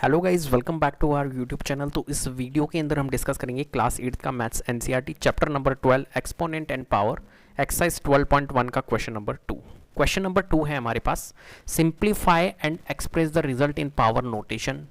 Hello guys, welcome back to our YouTube channel. तो इस video के अंदर हम डिस्कस करेंगे क्लास 8 का maths NCERT chapter number 12 exponent and power exercise 12.1 का क्वेश्चन नंबर 2। क्वेश्चन नंबर 2 है हमारे पास, simplify and express the result in power notation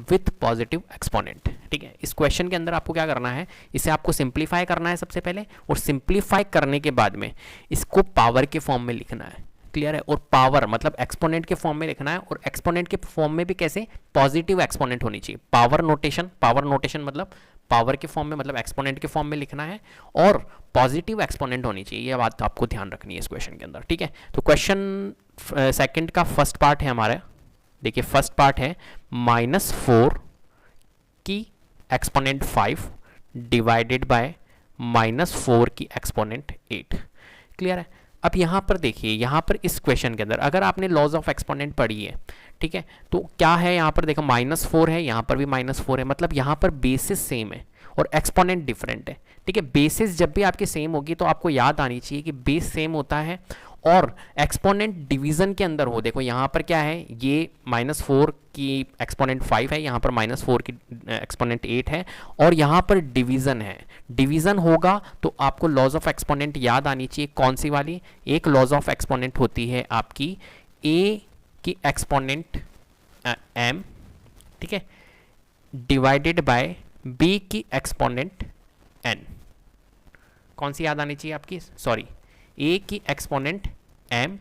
with positive exponent. ठीक है, इस क्वेश्चन के अंदर आपको क्या करना है, इसे आपको सिंप्लीफाई करना है सबसे पहले, और सिंप्लीफाई करने के बाद में इसको पावर के फॉर्म में लिखना है। क्लियर है? और पावर मतलब एक्सपोनेंट के फॉर्म में लिखना है, और एक्सपोनेंट के फॉर्म में भी कैसे, पॉजिटिव एक्सपोनेंट होनी चाहिए। पावर नोटेशन मतलब पावर के फॉर्म में, मतलब एक्सपोनेंट के फॉर्म में लिखना है, और पॉजिटिव एक्सपोनेंट होनी चाहिए। ये बात आपको ध्यान रखनी है इस क्वेश्चन के अंदर। ठीक है, तो क्वेश्चन सेकंड का फर्स्ट पार्ट है हमारा। देखिए फर्स्ट पार्ट है -4 की एक्सपोनेंट 5 डिवाइडेड बाय -4 की एक्सपोनेंट 8। क्लियर है? अब यहाँ पर देखिए, यहाँ पर इस क्वेश्चन के अंदर अगर आपने लॉज ऑफ एक्सपोनेंट पढ़ी है, ठीक है, तो क्या है यहाँ पर देखो -4 है, यहाँ पर भी -4 है, मतलब यहाँ पर बेसिस सेम है और एक्सपोनेंट डिफरेंट है। ठीक है, बेसिस जब भी आपकी सेम होगी तो आपको याद आनी चाहिए कि बेस सेम होता है और एक्सपोनेंट डिवीजन के अंदर हो। देखो यहाँ पर क्या है, ये -4 की एक्सपोनेंट 5 है, यहाँ पर -4 की एक्सपोनेंट 8 है, और यहाँ पर डिवीजन है। डिवीजन होगा तो आपको लॉज ऑफ एक्सपोनेंट याद आनी चाहिए। कौन सी वाली? एक लॉज ऑफ एक्सपोनेंट होती है आपकी a की एक्सपोनेंट m, ठीक है, डिवाइडेड बाय b की एक्सपोनेंट n। कौन सी याद आनी चाहिए आपकी? सॉरी, a की एक्सपोनेंट m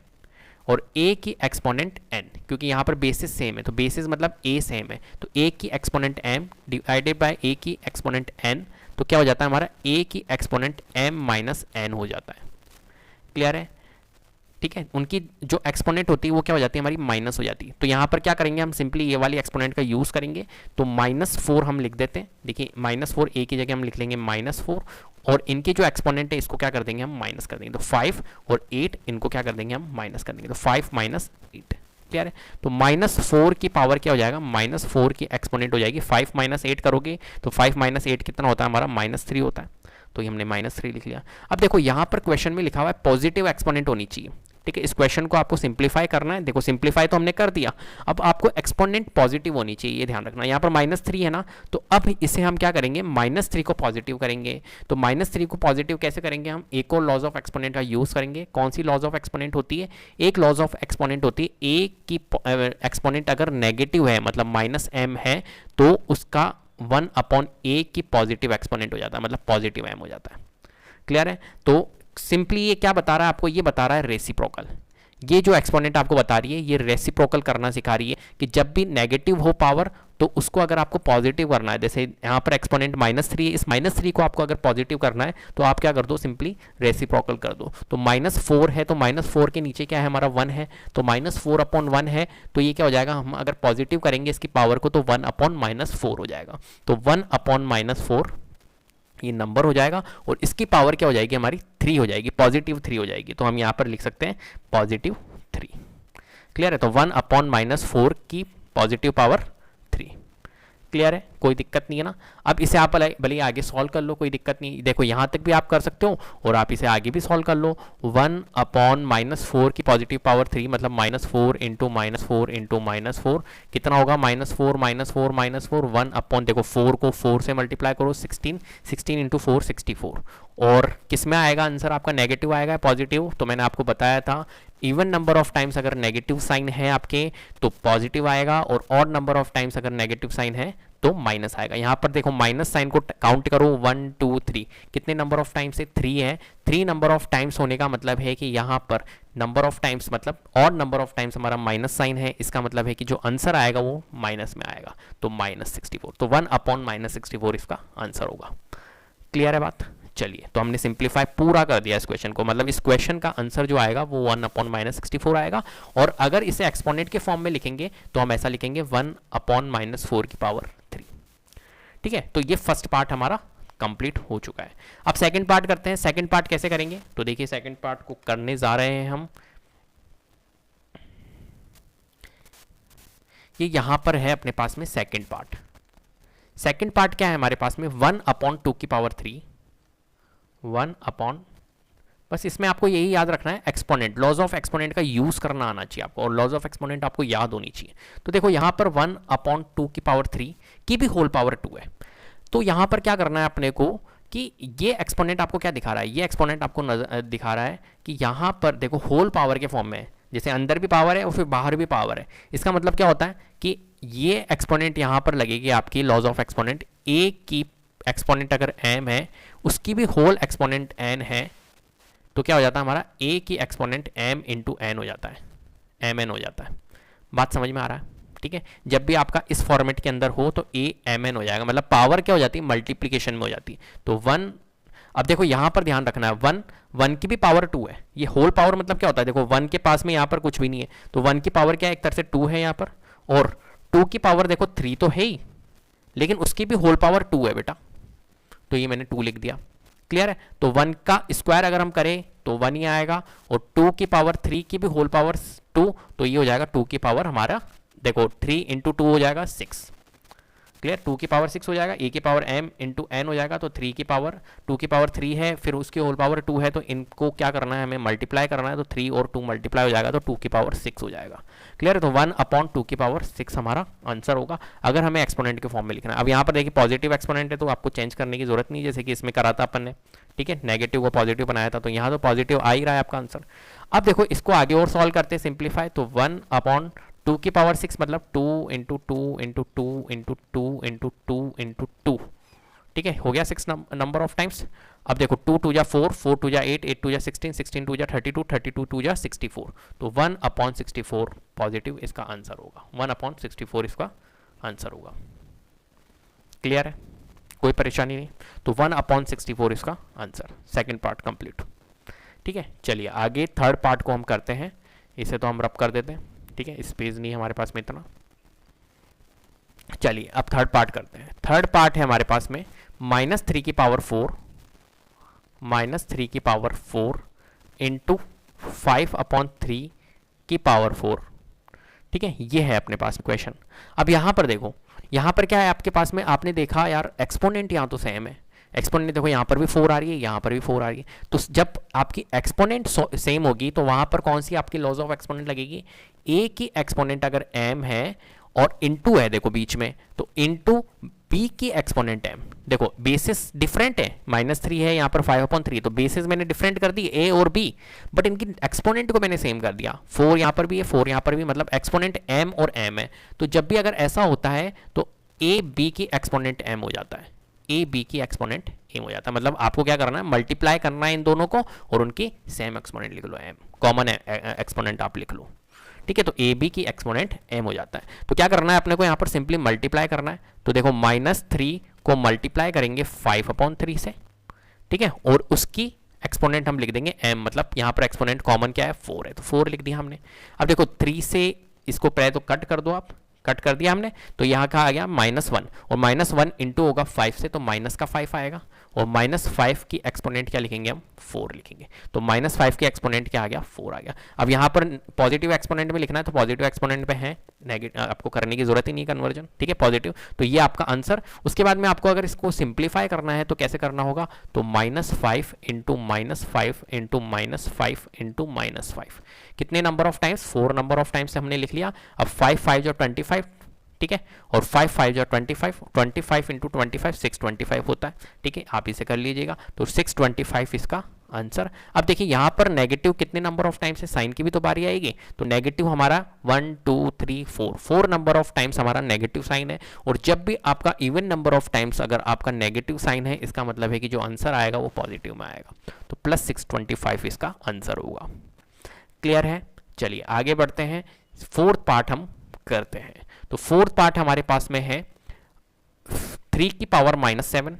और a की एक्सपोनेंट n, क्योंकि यहाँ पर बेसिस सेम है, तो बेसिस मतलब a सेम है, तो a की exponent m divided by a की एक्सपोनेंट n, तो क्या हो जाता है हमारा a की एक्सपोनेंट m माइनस n हो जाता है। क्लियर है? ठीक है, उनकी जो एक्सपोनेंट होती है वो क्या हो जाती है, हमारी माइनस हो जाती है। तो यहाँ पर क्या करेंगे हम, सिंपली ये वाली एक्सपोनेंट का यूज़ करेंगे, तो -4 हम लिख देते हैं। देखिए -4 a की जगह हम लिख लेंगे -4, और इनके जो एक्सपोनेंट है इसको क्या कर देंगे हम, माइनस कर देंगे। तो 5 और 8 इनको क्या कर देंगे हम, माइनस कर देंगे, तो 5 - 8। क्लियर है? तो -4 की पावर क्या हो जाएगा, -4 की एक्सपोनेंट हो जाएगी। 5 - 8 करोगे तो 5 - 8 कितना होता है हमारा, -3 होता है, तो हमने -3 लिख लिया। अब देखो यहाँ पर क्वेश्चन में लिखा हुआ है पॉजिटिव एक्सपोनेंट होनी चाहिए। ठीक है, इस क्वेश्चन को आपको सिंप्लीफाई करना है। देखो सिंप्लीफाई तो हमने कर दिया, अब आपको एक्सपोनेंट पॉजिटिव होनी चाहिए, ये ध्यान रखना। यहाँ पर -3 है ना, तो अब इसे हम क्या करेंगे, -3 को पॉजिटिव करेंगे। तो -3 को पॉजिटिव कैसे करेंगे हम, एक और लॉज ऑफ एक्सपोनेंट का यूज़ करेंगे। कौन सी लॉज ऑफ एक्सपोनेंट होती है? एक लॉज ऑफ एक्सपोनेंट होती है a की एक्सपोनेंट अगर नेगेटिव है, मतलब -m है, तो उसका 1/a की पॉजिटिव एक्सपोनेंट हो जाता है, मतलब पॉजिटिव m हो जाता है। क्लियर है? तो सिंपली ये क्या बता रहा है आपको, ये बता रहा है रेसिप्रोकल। ये जो एक्सपोनेंट आपको बता रही है ये रेसिप्रोकल करना सिखा रही है कि जब भी नेगेटिव हो पावर तो उसको अगर आपको पॉजिटिव करना है, जैसे यहाँ पर एक्सपोनेंट -3 है, इस -3 को आपको अगर पॉजिटिव करना है तो आप क्या कर दो, सिंपली रेसिप्रोकल कर दो। तो -4 है, तो -4 के नीचे क्या है हमारा 1 है, तो -4/1 है, तो ये क्या हो जाएगा, हम अगर पॉजिटिव करेंगे इसकी पावर को तो 1/-4 हो जाएगा। तो 1/-4 ये नंबर हो जाएगा, और इसकी पावर क्या हो जाएगी हमारी, 3 हो जाएगी, +3 हो जाएगी। तो हम यहाँ पर लिख सकते हैं +3। क्लियर है? तो 1/-4 की पॉजिटिव पावर 3। क्लियर है? कोई दिक्कत नहीं है ना। अब इसे आप भले आगे सॉल्व कर लो, कोई दिक्कत नहीं। देखो यहाँ तक भी आप कर सकते हो और आप इसे आगे भी सॉल्व कर लो। 1/-4 की पॉजिटिव पावर 3 मतलब -4 × -4 × -4 कितना होगा, -4 -4 -4 1/, देखो 4 को 4 से मल्टीप्लाई करो, 16 × 4 64। और किस में आएगा आंसर आपका, नेगेटिव आएगा पॉजिटिव। तो मैंने आपको बताया था इवन नंबर ऑफ टाइम्स अगर नेगेटिव साइन है आपके तो पॉजिटिव आएगा, और ऑड नंबर ऑफ टाइम्स अगर नेगेटिव साइन है तो माइनस आएगा। यहाँ पर देखो माइनस साइन को काउंट करो, 1 2 3, कितने नंबर ऑफ टाइम्स से, 3 है। 3 नंबर ऑफ टाइम्स होने का मतलब है कि यहाँ पर नंबर ऑफ टाइम्स मतलब ऑड नंबर ऑफ टाइम्स हमारा माइनस साइन है, इसका मतलब है कि जो आंसर आएगा वो माइनस में आएगा, तो -64। तो 1/-64 इसका आंसर होगा। क्लियर है बात? चलिए, तो हमने सिंप्लीफाई पूरा कर दिया इस क्वेश्चन को, मतलब इस क्वेश्चन का आंसर जो आएगा वो 1/-64 आएगा। और अगर इसे एक्सपोनेंट के फॉर्म में लिखेंगे तो हम ऐसा लिखेंगे 1/-4 की पावर 3। ठीक है, तो ये फर्स्ट पार्ट हमारा कंप्लीट हो चुका है। अब सेकंड पार्ट करते हैं। सेकंड पार्ट कैसे करेंगे, तो देखिए सेकंड पार्ट को करने जा रहे हैं हम। ये यहां पर है अपने पास में सेकंड पार्ट। सेकंड पार्ट क्या है हमारे पास में, 1/2 की पावर 3, 1/, बस इसमें आपको यही याद रखना है, एक्सपोनेंट, लॉज ऑफ एक्सपोनेंट का यूज़ करना आना चाहिए आपको, और लॉज ऑफ एक्सपोनेंट आपको याद होनी चाहिए। तो देखो यहाँ पर 1/2 की भी होल पावर 2 है। तो यहाँ पर क्या करना है अपने को कि ये एक्सपोनेंट आपको क्या दिखा रहा है, ये एक्सपोनेंट आपको दिखा रहा है कि यहाँ पर देखो होल पावर के फॉर्म में है, जैसे अंदर भी पावर है और फिर बाहर भी पावर है। इसका मतलब क्या होता है कि ये एक्सपोनेंट यहाँ पर लगेगी आपकी लॉज ऑफ एक्सपोनेंट, ए की एक्सपोनेंट अगर m है उसकी भी होल एक्सपोनेंट n है, तो क्या हो जाता है हमारा a की एक्सपोनेंट m इंटू n हो जाता है, mn हो जाता है। बात समझ में आ रहा है? ठीक है, जब भी आपका इस फॉर्मेट के अंदर हो तो a mn हो जाएगा, मतलब पावर क्या हो जाती है, मल्टीप्लीकेशन में हो जाती है। तो 1, अब देखो यहाँ पर ध्यान रखना है, 1 की भी पावर 2 है। ये होल पावर मतलब क्या होता है, देखो 1 के पास में यहाँ पर कुछ भी नहीं है, तो 1 की पावर क्या है, एक तरह से 2 है यहाँ पर, और 2 की पावर देखो 3 तो है ही, लेकिन उसकी भी होल पावर 2 है बेटा, तो ये मैंने 2 लिख दिया। क्लियर है? तो 1 का स्क्वायर अगर हम करें तो 1 ही आएगा, और 2 की पावर 3 की भी होल पावर 2, तो ये हो जाएगा 2 की पावर हमारा, देखो 3 इंटू 2 हो जाएगा 6। क्लियर? 2 की पावर 6 हो जाएगा, ए की पावर m इंटू n हो जाएगा, तो 3 की पावर 2 की पावर 3 है, फिर उसकी होल पावर 2 है, तो इनको क्या करना है, हमें मल्टीप्लाई करना है, तो 3 और 2 मल्टीप्लाई हो जाएगा, तो 2 की पावर 6 हो जाएगा। क्लियर है? तो 1/2 की पावर 6 हमारा आंसर होगा, अगर हमें एक्सपोनेंट के फॉर्म में लिखना है। अब यहाँ पर देखिए पॉजिटिव एक्सपोनेंट है, तो आपको चेंज करने की जरूरत नहीं, जैसे कि इसमें करा था अपन ने, ठीक है, नेगेटिव को पॉजिटिव बनाया था, तो यहाँ तो पॉजिटिव आ ही रहा है आपका आंसर। अब देखो इसको आगे और सॉल्व करते हैं, सिंप्लीफाई, तो 1/2 की पावर 6 मतलब 2 into 2 into 2 into 2 into 2 into 2, ठीक है, हो गया 6 नंबर ऑफ टाइम्स। अब देखो 2 2 जा 4, 4 2 जा 8, 8 2 जा 16, 16 2 जा 32, 32 2 जा 64, तो 1/64 पॉजिटिव इसका आंसर होगा, 1/64 इसका आंसर होगा। क्लियर है? कोई परेशानी नहीं, तो 1/64 इसका आंसर, सेकेंड पार्ट कंप्लीट। ठीक है, चलिए आगे थर्ड पार्ट को हम करते हैं, इसे तो हम रब कर देते हैं, ठीक है, स्पेस नहीं है हमारे पास में इतना। चलिए अब थर्ड पार्ट करते हैं। थर्ड पार्ट है हमारे पास में -3 की पावर 4, -3 की पावर 4 इंटू 5/3 की पावर 4, ठीक है, ये है अपने पास क्वेश्चन। अब यहाँ पर देखो, यहाँ पर क्या है आपके पास में, आपने देखा यार एक्सपोनेंट यहाँ तो सेम है, एक्सपोनेंट देखो यहाँ पर भी 4 आ रही है, यहाँ पर भी 4 आ रही है, तो जब आपकी एक्सपोनेंट सेम होगी तो वहाँ पर कौन सी आपकी लॉज ऑफ एक्सपोनेंट लगेगी, ए की एक्सपोनेंट अगर m है और इनटू है देखो बीच में, तो इनटू बी की एक्सपोनेंट m, देखो बेसिस डिफरेंट है, -3 है यहाँ पर 5/3, तो बेसिस मैंने डिफरेंट कर दी a और b, बट इनकी एक्सपोनेंट को मैंने सेम कर दिया, 4 यहाँ पर भी है 4 यहाँ पर भी, मतलब एक्सपोनेंट m और m है। तो जब भी अगर ऐसा होता है तो a b की एक्सपोनेंट m हो जाता है, ए बी की एक्सपोनेंट एम हो जाता है, मतलब आपको क्या करना है, मल्टीप्लाई करना है इन दोनों को और उनकी सेम एक्सपोनेंट लिख लो, एम कॉमन एक्सपोनेंट आप लिख लो, ठीक है। तो ए बी की एक्सपोनेंट एम हो जाता है, तो क्या करना है अपने को यहाँ पर सिंपली मल्टीप्लाई करना है, तो देखो -3 को मल्टीप्लाई करेंगे 5/3 से, ठीक है, और उसकी एक्सपोनेंट हम लिख देंगे m, मतलब यहाँ पर एक्सपोनेंट कॉमन क्या है 4 है, तो 4 लिख दिया हमने। अब देखो 3 से इसको पहले तो कट कर दो, आप कट कर दिया हमने, तो यहाँ का आ गया -1, और -1 इंटू होगा 5 से, तो माइनस का 5 आएगा, और -5 की एक्सपोनेंट क्या लिखेंगे हम, 4 लिखेंगे, तो -5 की एक्सपोनेंट क्या आ गया, 4 आ गया। अब यहाँ पर पॉजिटिव एक्सपोनेंट में लिखना है, तो पॉजिटिव एक्सपोनेंट पे है, नेगेटिव आपको करने की जरूरत ही नहीं कन्वर्जन, ठीक है, पॉजिटिव, तो ये आपका आंसर। उसके बाद में आपको अगर इसको सिंप्लीफाई करना है तो कैसे करना होगा, तो -5 इंटू -5 इंटू -5 इंटू -5, कितने number of times, 4 number of times हमने लिख लिया। अब 5 5 जो 25, ठीक है, और 5 5 जो 25, 25 इंटू 25 625 होता है, ठीक है, आप इसे कर लीजिएगा, तो 625 इसका आंसर। अब देखिए यहाँ पर नेगेटिव कितने नंबर ऑफ टाइम्स है, साइन की भी तो बारी आएगी, तो नेगेटिव हमारा 1 2 3 4 नंबर ऑफ टाइम्स हमारा नेगेटिव साइन है, और जब भी आपका इवन नंबर ऑफ टाइम्स अगर आपका नेगेटिव साइन है, इसका मतलब है कि जो आंसर आएगा वो पॉजिटिव में आएगा, तो +625 इसका आंसर होगा। क्लियर है? चलिए आगे बढ़ते हैं, फोर्थ पार्ट हम करते हैं। तो फोर्थ पार्ट हमारे पास में है 3 की पावर -7,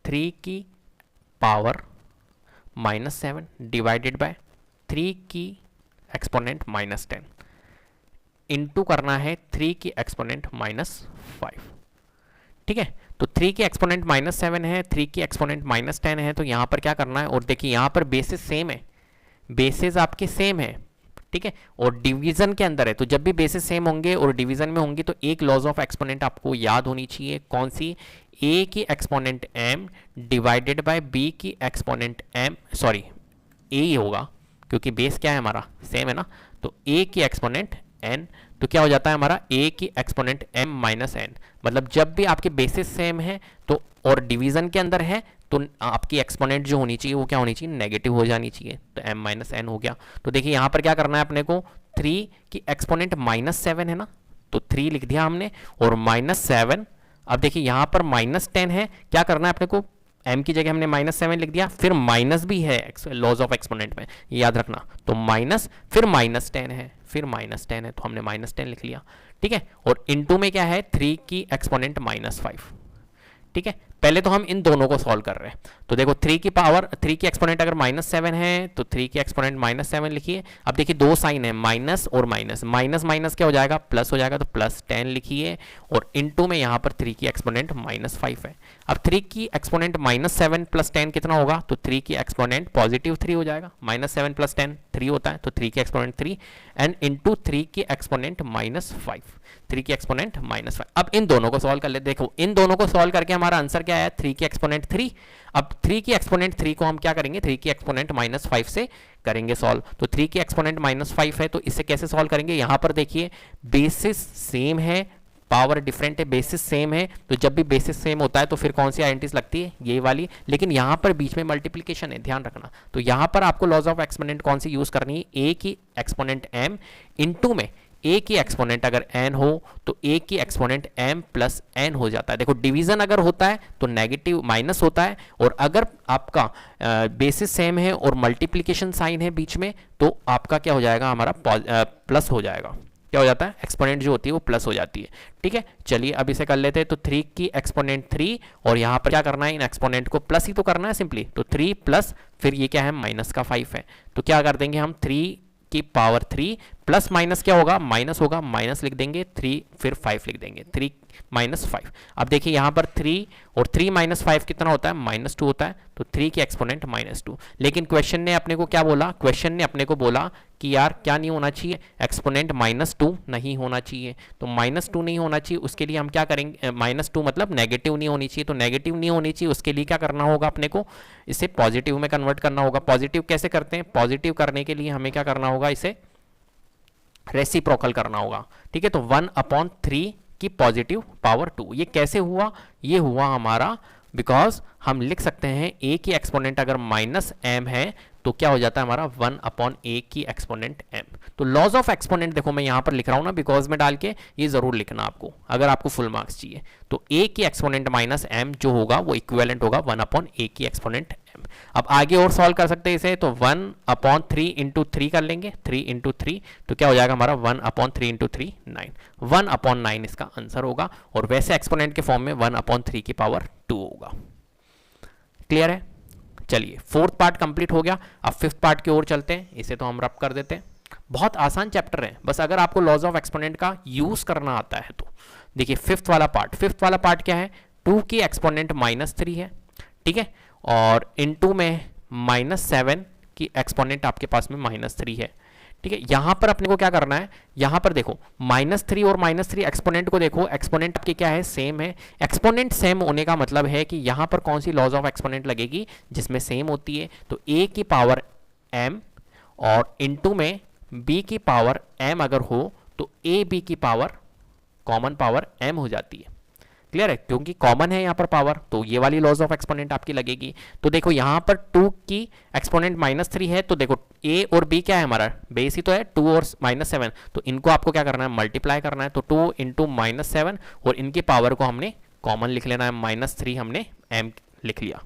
3 की पावर -7 डिवाइडेड बाय 3 की एक्सपोनेंट -10, इनटू करना है 3 की एक्सपोनेंट -5, ठीक है। तो 3 की एक्सपोनेंट -7 है, 3 की एक्सपोनेंट -10 है, तो यहाँ पर क्या करना है, और देखिए यहाँ पर बेसिस सेम है, बेसिस आपके सेम है, ठीक है, और डिवीजन के अंदर है, तो जब भी बेसिस सेम होंगे और डिवीजन में होंगी तो एक लॉज ऑफ एक्सपोनेंट आपको याद होनी चाहिए, कौन सी, a की exponent m divided by b की एक्सपोनेंट m, सॉरी a ही होगा क्योंकि बेस क्या है हमारा सेम है ना, तो a की एक्सपोनेंट n, तो क्या हो जाता है हमारा a की एक्सपोनेंट m माइनस n। मतलब जब भी आपके बेसिस सेम है तो और डिवीजन के अंदर है तो आपकी एक्सपोनेंट जो होनी चाहिए वो क्या होनी चाहिए, नेगेटिव हो जानी चाहिए, तो m माइनस n हो गया। तो देखिए यहाँ पर क्या करना है अपने को, 3 की एक्सपोनेंट -7 है ना, तो 3 लिख दिया हमने और -7। अब देखिए यहाँ पर -10 है, क्या करना है अपने को, m की जगह हमने -7 लिख दिया, फिर माइनस भी है लॉज ऑफ एक्सपोनेंट में, याद रखना, तो माइनस फिर -10 है, फिर -10 है तो हमने -10 लिख लिया, ठीक है। और इनटू में क्या है, 3 की एक्सपोनेंट -5, ठीक है। पहले तो हम इन दोनों को सॉल्व कर रहे हैं, तो देखो 3 की पावर 3 की एक्सपोनेंट अगर -7 है तो 3 की एक्सपोनेंट -7 लिखिए। अब देखिए दो साइन है, माइनस और माइनस, माइनस माइनस क्या हो जाएगा, प्लस हो जाएगा, तो +10 लिखिए। और इनटू में यहाँ पर 3 की एक्सपोनेंट -5 है। अब 3 की एक्सपोनेंट -7 + 10 कितना होगा, तो 3 की एक्सपोनेंट +3 हो जाएगा, -7 + 10 3 होता है, तो 3 की एक्सपोनेंट 3 एंड इंटू 3 की एक्सपोनेंट -5, 3 की एक्सपोनेंट -5। अब इन दोनों को सॉल्व कर ले, देखो इन दोनों को सॉल्व करके हमारा आंसर क्या आया, 3 की एक्सपोनेंट 3। अब 3 की एक्सपोनेंट 3 को हम क्या करेंगे, 3 की एक्सपोनेंट -5 से करेंगे सॉल्व। तो 3 की एक्सपोनेंट -5 है तो इसे कैसे सॉल्व करेंगे, यहां पर देखिए बेसिस सेम है, पावर डिफरेंट है, बेसिस सेम है, तो जब भी बेसिस सेम होता है तो फिर कौन सी आइडेंटिटीज लगती है, ये वाली, लेकिन यहां पर बीच में मल्टीप्लिकेशन है, ध्यान रखना। तो यहां पर आपको लॉज ऑफ एक्सपोनेंट कौन सी यूज करनी है, a की एक्सपोनेंट m इंटू में a की एक्सपोनेंट अगर n हो तो a की एक्सपोनेंट m प्लस n हो जाता है। देखो डिवीजन अगर होता है तो नेगेटिव माइनस होता है, और अगर आपका बेसिस सेम है और मल्टीप्लिकेशन साइन है बीच में तो आपका क्या हो जाएगा, हमारा प्लस हो जाएगा, क्या हो जाता है, एक्सपोनेंट जो होती है वो प्लस हो जाती है, ठीक है। चलिए अब इसे कर लेते हैं, तो 3 की एक्सपोनेंट 3 और यहाँ पर क्या करना है, इन एक्सपोनेंट को प्लस ही तो करना है सिंपली, तो 3 प्लस फिर ये क्या है -5 है, तो क्या कर देंगे हम 3 की पावर 3 प्लस माइनस क्या होगा, माइनस होगा, माइनस लिख देंगे 3 फिर 5 लिख देंगे, 3 -5। अब देखिए यहाँ पर 3 और 3 -5 कितना होता है, -2 होता है, तो 3 की एक्सपोनेंट -2। लेकिन क्वेश्चन ने अपने को क्या बोला, क्वेश्चन ने अपने को बोला कि यार क्या नहीं होना चाहिए, एक्सपोनेंट -2 नहीं होना चाहिए, तो -2 नहीं होना चाहिए, उसके लिए हम क्या करेंगे, -2 मतलब नेगेटिव नहीं होनी चाहिए, तो नेगेटिव नहीं होनी चाहिए, उसके लिए क्या करना होगा अपने को, इसे पॉजिटिव में कन्वर्ट करना होगा। पॉजिटिव कैसे करते हैं, पॉजिटिव करने के लिए हमें क्या करना होगा, इसे रेसिप्रोकल करना होगा, ठीक है। तो 1/3 की पॉजिटिव पावर 2, ये कैसे हुआ, ये हुआ हमारा बिकॉज हम लिख सकते हैं a की एक्सपोनेंट अगर -m है तो क्या हो जाता है हमारा 1/a की एक्सपोनेंट m। तो लॉज ऑफ एक्सपोनेंट देखो मैं यहां पर लिख रहा हूं ना बिकॉज में डाल के, ये जरूर लिखना आपको अगर आपको फुल मार्क्स चाहिए। तो a की एक्सपोनेंट -m जो होगा वो इक्विवेलेंट होगा 1/a की एक्सपोनेंट m। अब आगे और सॉल्व कर सकते हैं इसे, तो 1/3 इंटू 3 कर लेंगे, 3 इंटू 3 तो क्या हो जाएगा हमारा 1/3 इंटू 3 9, 1/9 इसका आंसर होगा, और वैसे एक्सपोनेंट के फॉर्म में 1/3 की पावर 2 होगा। क्लियर है, चलिए फोर्थ पार्ट कंप्लीट हो गया। अब फिफ्थ पार्ट की ओर चलते हैं, इसे तो हम रब कर देते हैं। बहुत आसान चैप्टर है, बस अगर आपको लॉज ऑफ एक्सपोनेंट का यूज करना आता है तो। देखिए फिफ्थ वाला पार्ट क्या है, 2 की एक्सपोनेंट -3 है, ठीक है, और इनटू में -7 की एक्सपोनेंट आपके पास में -3 है, ठीक है। यहां पर अपने को क्या करना है, यहां पर देखो -3 और -3 एक्सपोनेंट को देखो, एक्सपोनेंट आपके क्या है, सेम है। एक्सपोनेंट सेम होने का मतलब है कि यहां पर कौन सी लॉज ऑफ एक्सपोनेंट लगेगी, जिसमें सेम होती है, तो a की पावर m और इनटू में b की पावर m अगर हो तो a b की पावर कॉमन पावर m हो जाती है। क्लियर है, क्योंकि कॉमन है यहाँ पर पावर, तो ये वाली लॉज ऑफ एक्सपोनेंट आपकी लगेगी। तो देखो यहाँ पर 2 की एक्सपोनेंट -3 है, तो देखो a और b क्या है, हमारा बेस ही तो है 2 और -7, तो इनको आपको क्या करना है, मल्टीप्लाई करना है, तो 2 इंटू -7 और इनकी पावर को हमने कॉमन लिख लेना है, -3 हमने m लिख लिया।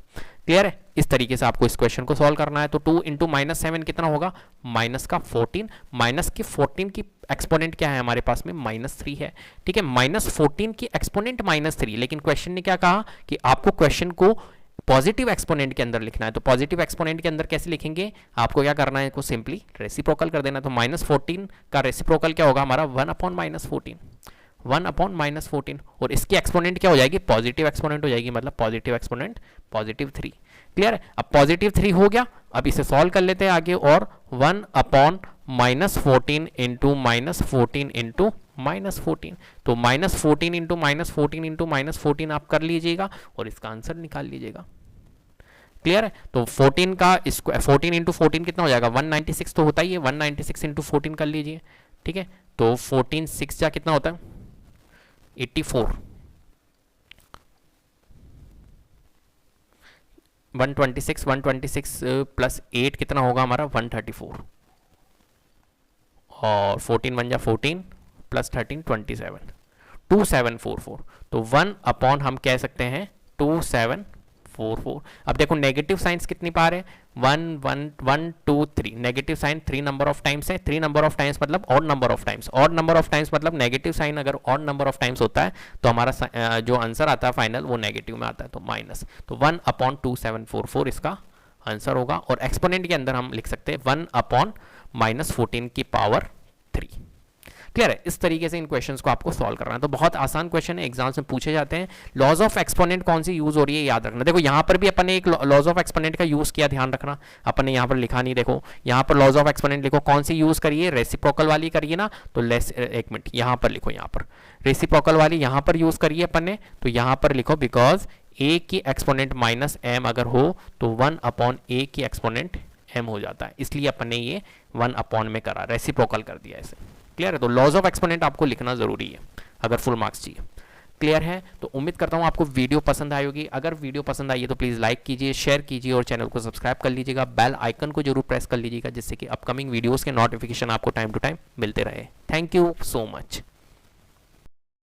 क्लियर है, इस तरीके से आपको इस क्वेश्चन को सॉल्व करना है। तो 2 इंटू -7 कितना होगा, -14, -14 की एक्सपोनेंट क्या है हमारे पास में, -3 है, ठीक है। -14 की एक्सपोनेंट -3, लेकिन क्वेश्चन ने क्या कहा कि आपको क्वेश्चन को पॉजिटिव एक्सपोनेंट के अंदर लिखना है। तो पॉजिटिव एक्सपोनेंट के अंदर कैसे लिखेंगे, आपको क्या करना है, को सिंपली रेसिप्रोकल कर देना। तो -14 का रेसिप्रोकल क्या होगा हमारा, 1/-14, 1/-14, और इसकी एक्सपोनेंट क्या हो जाएगी, पॉजिटिव एक्सपोनेंट हो जाएगी, मतलब पॉजिटिव एक्सपोनेंट +3। क्लियर है, अब +3 हो गया। अब इसे सॉल्व कर लेते हैं आगे, और 1/-14 -14 इंटू -14 तो -14 इंटू -14 आप कर लीजिएगा और इसका आंसर निकाल लीजिएगा। क्लियर है? तो 14 का 14 इंटू 14 कितना हो जाएगा, 196 तो होता ही है, 196 इंटू 14 कर लीजिए। ठीक है, तो 14 6 जा कितना होता है, 84, 126 प्लस 8 कितना होगा हमारा, 134, और 14 1 जा 14 प्लस 13 27, 2744। तो 1 अपॉन हम कह सकते हैं 2744। अब देखो नेगेटिव साइंस कितनी बार है, 1 1 1 2 3, negative sign 3 number of times है, 3 नंबर ऑफ टाइम्स मतलब odd number of times, odd number of times मतलब नेगेटिव साइन अगर ऑड नंबर ऑफ टाइम्स होता है तो हमारा जो आंसर आता है फाइनल वो नेगेटिव में आता है, तो माइनस, तो 1 अपॉन 2744 इसका आंसर होगा। और एक्सपोनेंट के अंदर हम लिख सकते हैं 1 अपॉन -14 की पावर 3। क्लियर है? इस तरीके से इन क्वेश्चंस को आपको सॉल्व करना है। तो बहुत आसान क्वेश्चन है, एग्जाम्स में पूछे जाते हैं। लॉज ऑफ एक्सपोनेंट कौन सी यूज हो रही है याद रखना। देखो यहाँ पर भी अपन ने एक लॉज ऑफ एक्सपोनेंट का यूज किया, ध्यान रखना, अपन ने यहाँ पर लिखा नहीं, देखो यहाँ पर लॉज ऑफ एक्सपोनेंट लिखो, कौन सी यूज करिए, रेसिप्रोकल वाली करिए ना, तो लेस, एक मिनट यहाँ पर लिखो, यहाँ पर रेसिप्रोकल वाली यहाँ पर यूज करिए अपन ने, तो यहाँ पर लिखो बिकॉज a की एक्सपोनेंट -m अगर हो तो 1 अपॉन a की एक्सपोनेंट m हो जाता है, इसलिए अपन ने ये 1 अपॉन में करा, रेसिप्रोकल कर दिया इसे। क्लियर है? तो लॉज ऑफ एक्सपोनेंट आपको लिखना जरूरी है अगर फुल मार्क्स चाहिए। क्लियर है? तो उम्मीद करता हूँ आपको वीडियो पसंद आई होगी। अगर वीडियो पसंद आई है तो प्लीज़ लाइक कीजिए, शेयर कीजिए और चैनल को सब्सक्राइब कर लीजिएगा, बेल आइकन को जरूर प्रेस कर लीजिएगा जिससे कि अपकमिंग वीडियोस के नोटिफिकेशन आपको टाइम टू टाइम मिलते रहे। Thank you so much.